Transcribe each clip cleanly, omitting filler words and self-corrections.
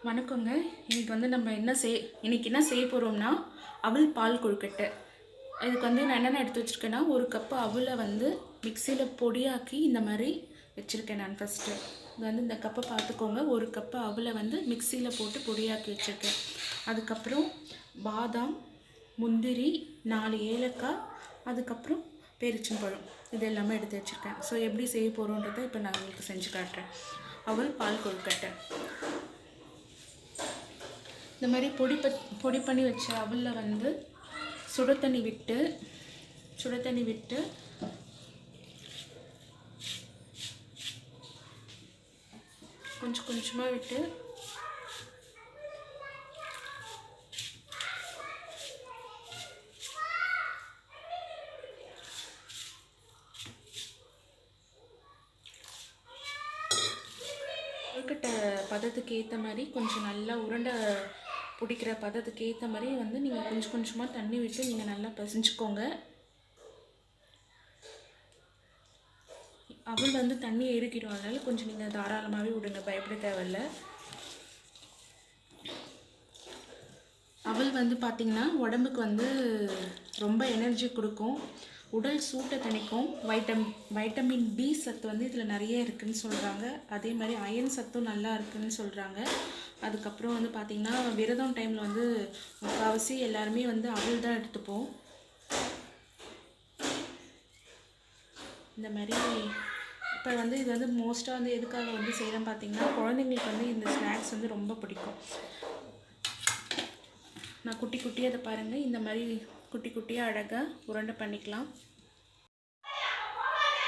வணக்கங்க. நம்ம இன்னைக்கு என்ன செய்ய போகிறோம்னா அவல் பால் கொழுக்கட்டை. இதுக்கு நான் என்னென்ன எடுத்து வச்சுருக்கேன்னா, ஒரு கப்பு அவலை மிக்சியில் பொடியாக்கி இந்த மாதிரி வச்சுருக்கேன். நான் ஃபஸ்ட்டு இந்த கப்பை பார்த்துக்கோங்க. ஒரு கப்பு அவலை மிக்சியில் போட்டு பொடியாக்கி வச்சுருக்கேன். அதுக்கப்புறம் பாதாம், முந்திரி, 4 ஏலக்காய், அதுக்கப்புறம் பேரிச்சம்பழம், இது எல்லாமே எடுத்து வச்சுருக்கேன். ஸோ எப்படி செய்ய போகிறோன்றதை இப்போ நான் உங்களுக்கு செஞ்சு காட்டுறேன். அவல் பால் கொழுக்கட்டை. இந்த மாதிரி பொடி பண்ணி வச்ச அவலில் சுட தண்ணி விட்டு கொஞ்சம் கொஞ்சமாக விட்டு கொழுக்கட்டை பதத்துக்கு ஏற்ற மாதிரி கொஞ்சம் நல்லா உருண்டை பிடிக்கிற பதத்துக்கு ஏற்ற மாதிரி நீங்கள் கொஞ்சம் கொஞ்சமாக தண்ணி விட்டு நீங்கள் நல்லா பிசைஞ்சுக்கோங்க. அவல் தண்ணி எரிக்கிடும், அதனால் கொஞ்சம் நீங்கள் தாராளமாகவே விடுங்க, பயப்பட தேவையில்லை. அவல் பார்த்திங்கன்னா உடம்புக்கு ரொம்ப எனர்ஜி கொடுக்கும், உடல் சூட்டை தணிக்கும். வைட்டமின் பி சத்து இதில் நிறைய இருக்குதுன்னு சொல்கிறாங்க. அதே மாதிரி அயன் சத்தும் நல்லா இருக்குதுன்னு சொல்கிறாங்க. அதுக்கப்புறம் பார்த்திங்கன்னா விரதம் டைமில் முக்கால்வாசி எல்லாருமே அவல் தான் எடுத்துப்போம். இந்த மாதிரி இப்போ இது மோஸ்ட்டாக எதுக்காக செய்கிறேன் பார்த்திங்கன்னா, குழந்தைங்களுக்கு இந்த ஸ்நாக்ஸ் ரொம்ப பிடிக்கும். நான் குட்டி குட்டியாக அதை பாருங்கள், இந்த மாதிரி குட்டி குட்டியாக அழகாக உருண்டை பண்ணிக்கலாம்.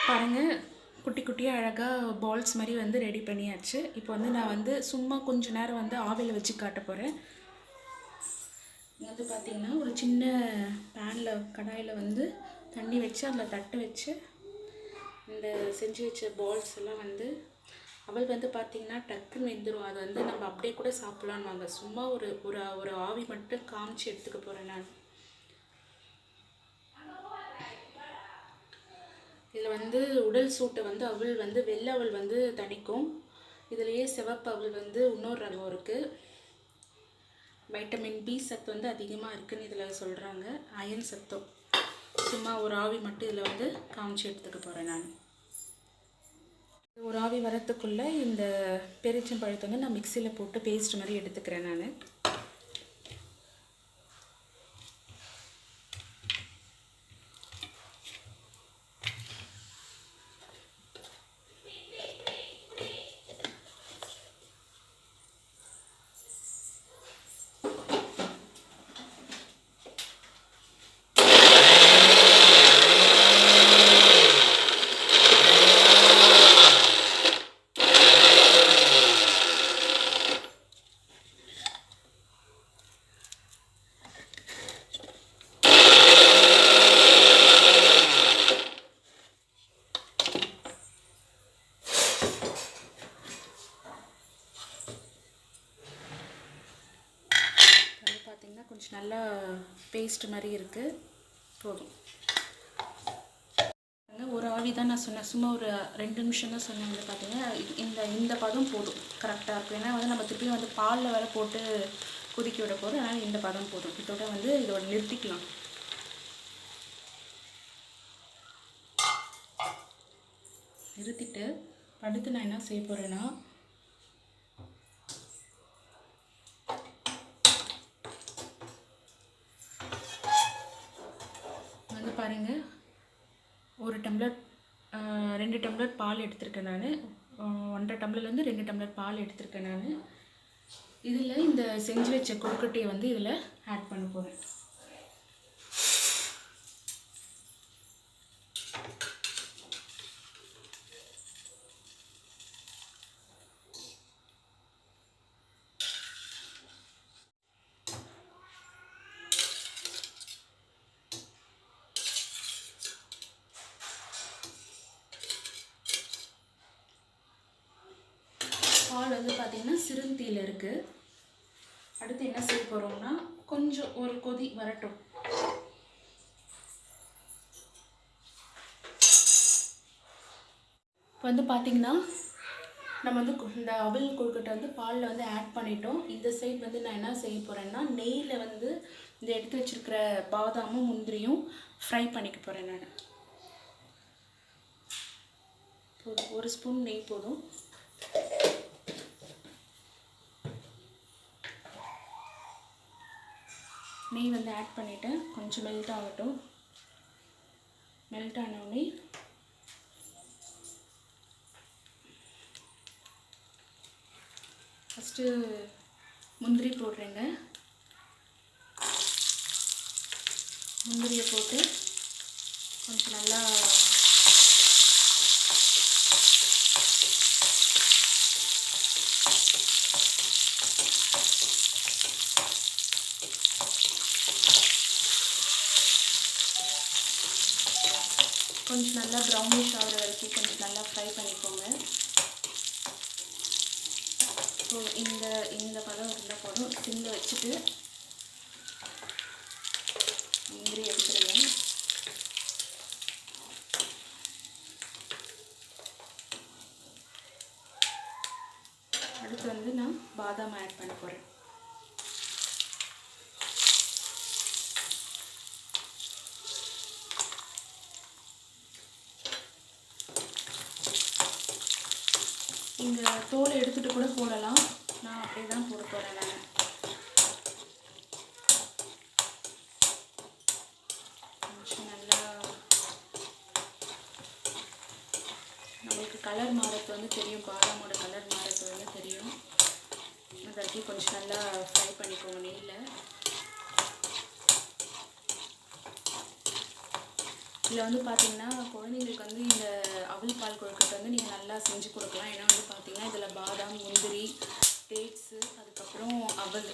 பாருங்கள், குட்டி குட்டியாக அழகாக பால்ஸ் மாதிரி ரெடி பண்ணியாச்சு. இப்போ நான் சும்மா கொஞ்சம் நேரம் ஆவியில் வச்சு காட்ட போகிறேன். பார்த்திங்கன்னா ஒரு சின்ன பேனில் கடாயில் தண்ணி வச்சு அதில் தட்டு வச்சு இந்த செஞ்சு வச்ச பால்ஸ் எல்லாம் அவல் பார்த்திங்கன்னா டக்குன்னு வெந்துடும். அது நம்ம அப்படியே கூட சாப்பிட்லான்னு வாங்க. சும்மா ஒரு ஆவி மட்டும் காமிச்சு எடுத்துக்க போகிறேன் நான். இதில் உடல் சூட்டை அவல் வெள்ளை அவல் தணிக்கும். இதுலேயே சிவப்பு அவல் இன்னொரு ரகம் இருக்குது. வைட்டமின் பி சத்து அதிகமாக இருக்குதுன்னு இதில் சொல்கிறாங்க. அயன் சத்தும். சும்மா ஒரு ஆவி மட்டும் இதில் காமிச்சு எடுத்துக்க போகிறேன் நான். ஒரு ஆவி வரத்துக்குள்ளே இந்த பேரிச்சம்பழத்தை நான் மிக்சியில் போட்டு பேஸ்ட் மாதிரி எடுத்துக்கிறேன் நான். கொஞ்சம் நல்லா பேஸ்ட் மாதிரி இருக்குது. போதும். ஒரு ஆவி தான் நான் சொன்னேன், சும்மா ஒரு 2 நிமிஷம் தான் சொன்னேன். பார்த்தீங்கன்னா இந்த பதம் போதும், கரெக்டாக இருக்கும். ஏன்னா நம்ம திருப்பியும் பாலில் வேலை போட்டு கொதிக்க விட போகிறோம். அதனால் இந்த பதம் போதும். இதோட இதோட நிறுத்திக்கலாம். நிறுத்திட்டு அடுத்து நான் என்ன செய்ய போகிறேன்னா, பாருங்கள், 2 டம்ளர் பால் எடுத்திருக்கேன் நான். 1.5 டம்ளர்லேருந்து 2 டம்ளர் பால் எடுத்திருக்கேன் நான். இதில் இந்த செஞ்சு வச்ச கொழுக்கட்டையை இதில் ஆட் பண்ண போகிறேன். பால் பார்த்திங்கன்னா சிறுந்தீயில் இருக்குது. அடுத்து என்ன செய்ய போகிறோம்னா, கொஞ்சம் ஒரு கொதி வரட்டும். இப்போ பார்த்திங்கன்னா நம்ம வந்து இந்த அவல் கொழுக்கட்டை வந்து பாலில் வந்து ஆட் பண்ணிட்டோம். இந்த சைட் வந்து நான் என்ன செய்ய போகிறேன்னா, நெய்யில் வந்து இந்த எடுத்து வச்சுருக்கிற பாதாமும் முந்திரியும் ஃப்ரை பண்ணிக்க போகிறேன் நான். ஒரு ஸ்பூன் நெய் போதும். நெய் வந்து ஆட் பண்ணிவிட்டேன். கொஞ்சம் மெல்ட் ஆகட்டும். மெல்ட் ஆனோடனே ஃபஸ்ட்டு முந்திரி போடுறேங்க. முந்திரியை போட்டு கொஞ்சம் நல்லா ப்ரௌனிஷ் ஆகிற வரைக்கும் கொஞ்சம் நல்லா ஃப்ரை பண்ணிக்கோங்க. ஸோ இந்த பதம் இருந்தால் போதும். சிம்மில் வச்சுட்டு முந்திரி எடுத்துருங்க. அடுத்து வந்து நான் பாதாம் ஆட் பண்ண போகிறேன். இந்த தோலை எடுத்துகிட்டு கூட போடலாம். நான் அப்படியே தான் போட போகிறேன். நான் கொஞ்சம் நல்லா நம்மளுக்கு கலர் மாறத்து வந்து தெரியும். பாதாமோட கலர் மாறத்து வந்து தெரியும். அதை கொஞ்சம் நல்லா ஃப்ரை பண்ணிக்கோங்க நெய்யில். இதில் வந்து பார்த்திங்கன்னா குழந்தைங்களுக்கு வந்து இந்த அவல் பால் கொழுக்கட்டை வந்து நீங்கள் நல்லா செஞ்சு கொடுக்கலாம். ஏன்னா வந்து பார்த்திங்கன்னா இதில் பாதாம், முந்திரி, டேட்ஸு, அதுக்கப்புறம் அவல்,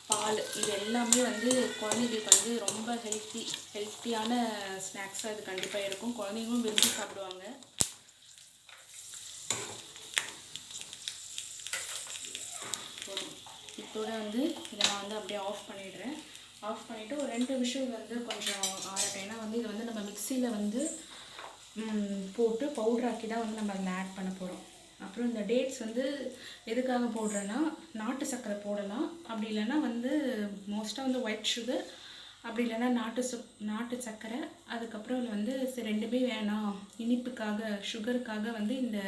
பால் இது எல்லாமே வந்து குழந்தைங்களுக்கு வந்து ரொம்ப ஹெல்த்தியான ஸ்நாக்ஸாக இது கண்டிப்பாக இருக்கும். குழந்தைங்களும் விரும்பி சாப்பிடுவாங்க. இதோட வந்து இதை நான் வந்து அப்படியே ஆஃப் பண்ணிடுறேன். ஆஃப் பண்ணிவிட்டு ஒரு 2 நிமிஷம் வந்து கொஞ்சம் ஆறட்டும். ஏன்னா வந்து இதை வந்து நம்ம மிக்சியில் வந்து போட்டு பவுட்ராக்கி தான் வந்து நம்ம அதில் ஆட் பண்ண போகிறோம். அப்புறம் இந்த டேட்ஸ் வந்து எதுக்காக போடுறேன்னா, நாட்டு சர்க்கரை போடலாம். அப்படி இல்லைன்னா வந்து மோஸ்ட்டாக வந்து ஒயிட் சுகர், அப்படி இல்லைன்னா நாட்டு சர்க்கரை. அதுக்கப்புறம் வந்து ரெண்டுமே வேணாம், இனிப்புக்காக சுகருக்காக வந்து இந்த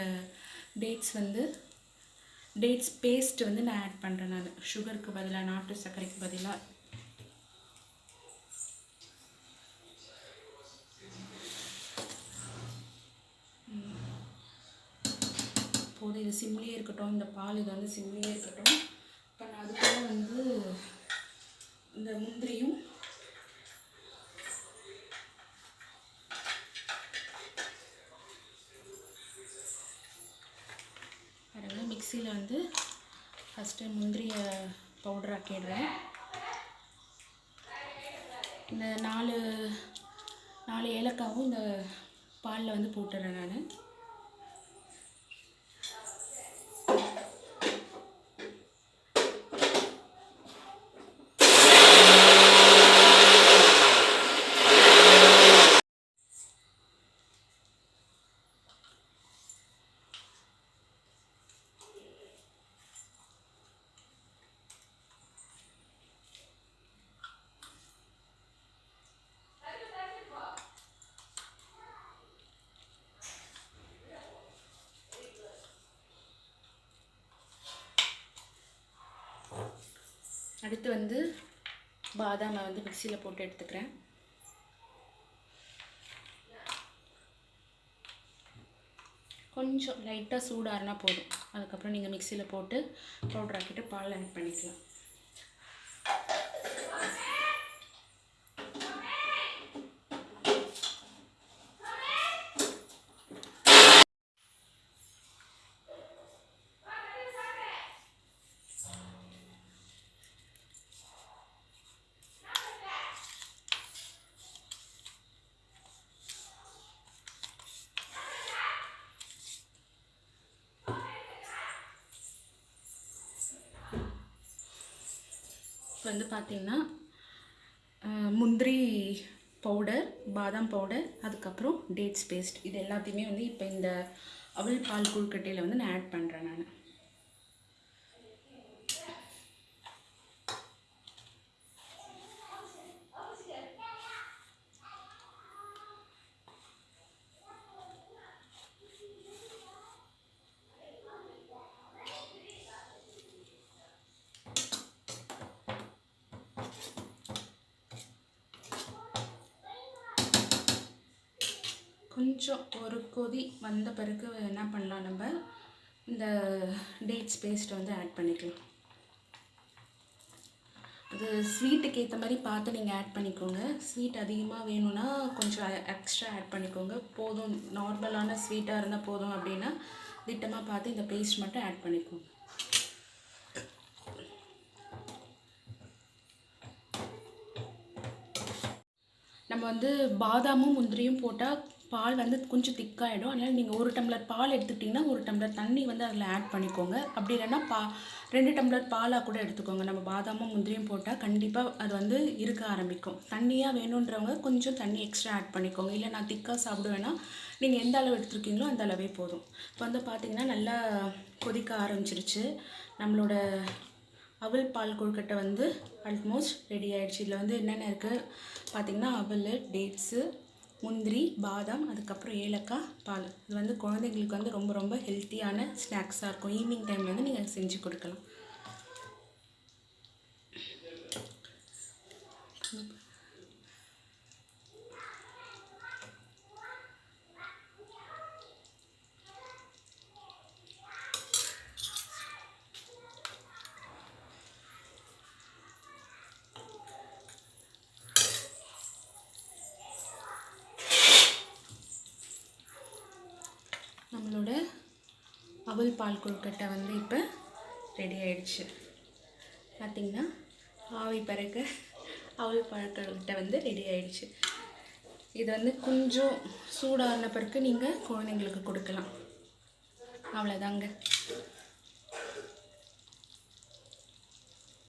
டேட்ஸ் பேஸ்ட் வந்து நான் ஆட் பண்ணுறேன். நான் சுகருக்கு பதிலாக, நாட்டு சர்க்கரைக்கு பதிலாக. போது இது சிம்லேயே இருக்கட்டும். இந்த பால் இது வந்து சிம்லேயே இருக்கட்டும். இப்போ நான் அதுக்குள்ள வந்து இந்த முந்திரியும் பாருங்கள், மிக்சியில் வந்து ஃபஸ்ட்டு முந்திரியை பவுடர் ஆக்கிடுறேன். இந்த 4 ஏலக்காவும் இந்த பாலில் வந்து போட்டுடுறேன் நான். அடுத்து வந்து பாதாமை வந்து மிக்சியில் போட்டு எடுத்துக்கிறேன். கொஞ்சம் லைட்டாக சூடாறுனா போதும். அதுக்கப்புறம் நீங்கள் மிக்சியில் போட்டு பவுடர் ஆக்கிட்டு பால் ஆட் பண்ணிக்கலாம். இப்போ வந்து பார்த்திங்கன்னா முந்திரி பவுடர், பாதாம் பவுடர், அதுக்கப்புறம் டேட்ஸ் பேஸ்ட், இது எல்லாத்தையுமே வந்து இப்போ இந்த அவல் பால் கொழுக்கட்டையில் வந்து நான் ஆட் பண்ணுறேன் நான். கொஞ்சம் ஒரு கொதி வந்த பிறகு என்ன பண்ணலாம், நம்ம இந்த டேட்ஸ் பேஸ்ட்டை வந்து ஆட் பண்ணிக்கலாம். அது ஸ்வீட்டுக்கு ஏற்ற மாதிரி பார்த்து நீங்கள் ஆட் பண்ணிக்கோங்க. ஸ்வீட் அதிகமாக வேணும்னா கொஞ்சம் எக்ஸ்ட்ரா ஆட் பண்ணிக்கோங்க. போதும், நார்மலான ஸ்வீட்டாக இருந்தால் போதும் அப்படின்னா திட்டமாக பார்த்து இந்த பேஸ்ட் மட்டும் ஆட் பண்ணிக்கோங்க. நம்ம வந்து பாதாமும் முந்திரியும் போட்டால் பால் வந்து கொஞ்சம் திக்காகிடும். அதனால் நீங்கள் 1 டம்ளர் பால் எடுத்துக்கிட்டிங்கன்னா 1 டம்ளர் தண்ணி வந்து அதில் ஆட் பண்ணிக்கோங்க. அப்படி இல்லைன்னா 2 டம்ளர் பாலாக கூட எடுத்துக்கோங்க. நம்ம பாதாமும் முந்திரியும் போட்டால் கண்டிப்பாக அது வந்து இருக்க ஆரம்பிக்கும். தண்ணியாக வேணுன்றவங்க கொஞ்சம் தண்ணி எக்ஸ்ட்ரா ஆட் பண்ணிக்கோங்க. இல்லை நான் திக்காக சாப்பிடுவேன்னா நீங்கள் எந்த அளவு எடுத்துருக்கீங்களோ அந்த அளவே போதும். இப்போ வந்து பார்த்திங்கன்னா நல்லா கொதிக்க ஆரம்பிச்சிருச்சு. நம்மளோட அவல் பால் கொழுக்கட்டை வந்து ஆல்மோஸ்ட் ரெடி ஆகிடுச்சு. இதில் வந்து என்னென்ன இருக்குது பார்த்திங்கன்னா, அவல், டேட்ஸு, முந்திரி, பாதாம், அதுக்கப்புறம் ஏலக்காய், பால். இது வந்து குழந்தைங்களுக்கு வந்து ரொம்ப ரொம்ப ஹெல்த்தியான ஸ்நாக்ஸாக இருக்கும். ஈவினிங் டைமில் வந்து நீங்கள் செஞ்சு கொடுக்கலாம். நம்மளோட அவல் பால் கொழுக்கட்டை வந்து இப்போ ரெடி ஆகிடுச்சு. பார்த்திங்கன்னா ஆவி பறக்க அவல் பால் கொழுக்கட்டை வந்து ரெடி ஆகிடுச்சு. இது வந்து கொஞ்சம் சூடான பிறகு நீங்கள் குழந்தைங்களுக்கு கொடுக்கலாம். அவ்வளோதாங்க.